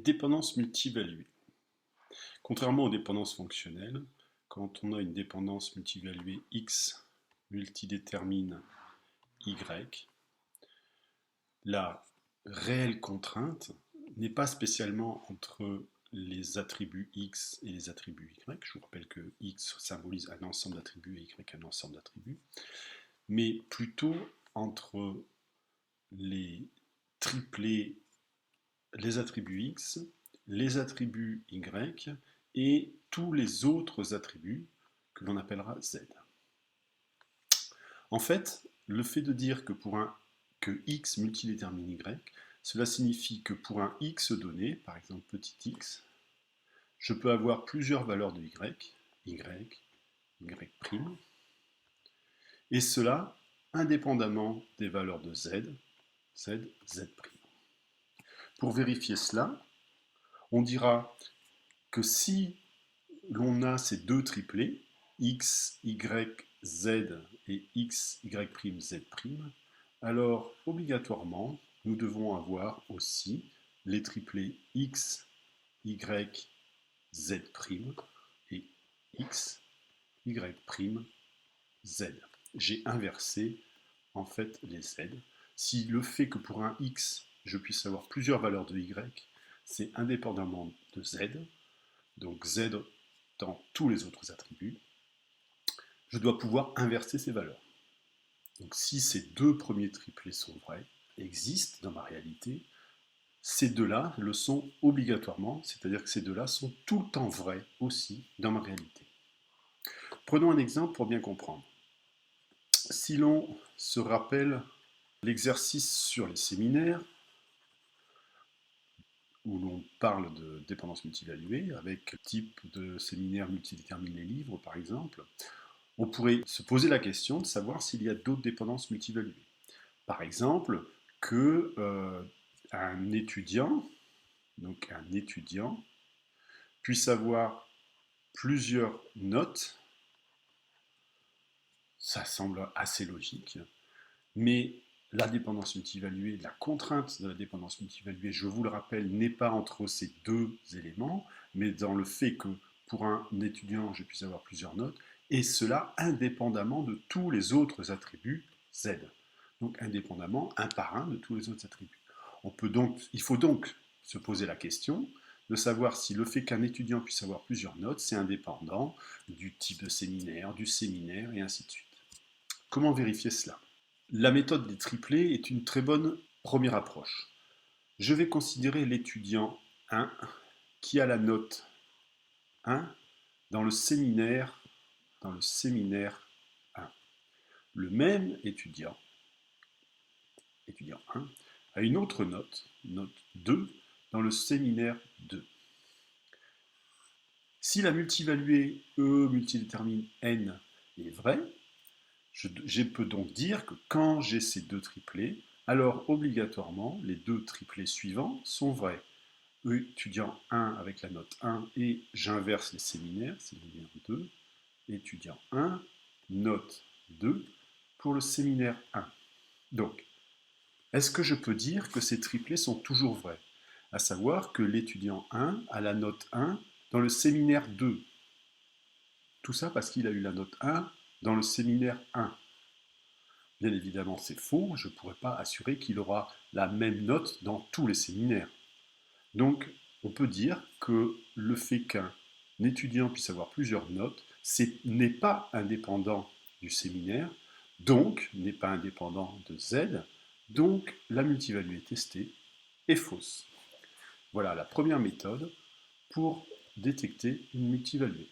Dépendance multivaluée. Contrairement aux dépendances fonctionnelles, quand on a une dépendance multivaluée X multidétermine Y, la réelle contrainte n'est pas spécialement entre les attributs X et les attributs Y. Je vous rappelle que X symbolise un ensemble d'attributs et Y un ensemble d'attributs, mais plutôt entre les triplés, les attributs X, les attributs Y et tous les autres attributs que l'on appellera Z. En fait, le fait de dire que X multidétermine Y, cela signifie que pour un X donné, par exemple petit x, je peux avoir plusieurs valeurs de Y, Y', et cela indépendamment des valeurs de Z, Z'. Pour vérifier cela, on dira que si l'on a ces deux triplés, x, y, z et x, y', z', alors obligatoirement, nous devons avoir aussi les triplés x, y, z' et x, y', z. J'ai inversé en fait les z. Si le fait que pour un x, je puisse avoir plusieurs valeurs de y, c'est indépendamment de z, donc z dans tous les autres attributs, je dois pouvoir inverser ces valeurs. Donc si ces deux premiers triplés sont vrais, existent dans ma réalité, ces deux-là le sont obligatoirement, c'est-à-dire que ces deux-là sont tout le temps vrais aussi dans ma réalité. Prenons un exemple pour bien comprendre. Si l'on se rappelle l'exercice sur les séminaires, où l'on parle de dépendance multivaluée, avec le type de séminaire multidétermine les livres par exemple, on pourrait se poser la question de savoir s'il y a d'autres dépendances multivaluées. Par exemple, que un étudiant puisse avoir plusieurs notes, ça semble assez logique, mais la dépendance multivaluée, la contrainte de la dépendance multivaluée, je vous le rappelle, n'est pas entre ces deux éléments, mais dans le fait que pour un étudiant, je puisse avoir plusieurs notes, et cela indépendamment de tous les autres attributs Z. Donc indépendamment, un par un, de tous les autres attributs. Il faut donc se poser la question de savoir si le fait qu'un étudiant puisse avoir plusieurs notes, c'est indépendant du type de séminaire, du séminaire, et ainsi de suite. Comment vérifier cela ? La méthode des triplés est une très bonne première approche. Je vais considérer l'étudiant 1 qui a la note 1 dans le séminaire 1. Le même étudiant 1, a une autre note 2, dans le séminaire 2. Si la multivaluée E multidétermine N est vraie, je peux donc dire que quand j'ai ces deux triplés, alors obligatoirement les deux triplés suivants sont vrais. Étudiant 1 avec la note 1 et j'inverse les séminaires, séminaire 2, étudiant 1, note 2 pour le séminaire 1. Donc, est-ce que je peux dire que ces triplés sont toujours vrais ? À savoir que l'étudiant 1 a la note 1 dans le séminaire 2. Tout ça parce qu'il a eu la note 1 dans le séminaire 1. Bien évidemment, c'est faux, je ne pourrais pas assurer qu'il aura la même note dans tous les séminaires. Donc, on peut dire que le fait qu'un étudiant puisse avoir plusieurs notes n'est pas indépendant du séminaire, donc n'est pas indépendant de Z, donc la multivaluée testée est fausse. Voilà la première méthode pour détecter une multivaluée.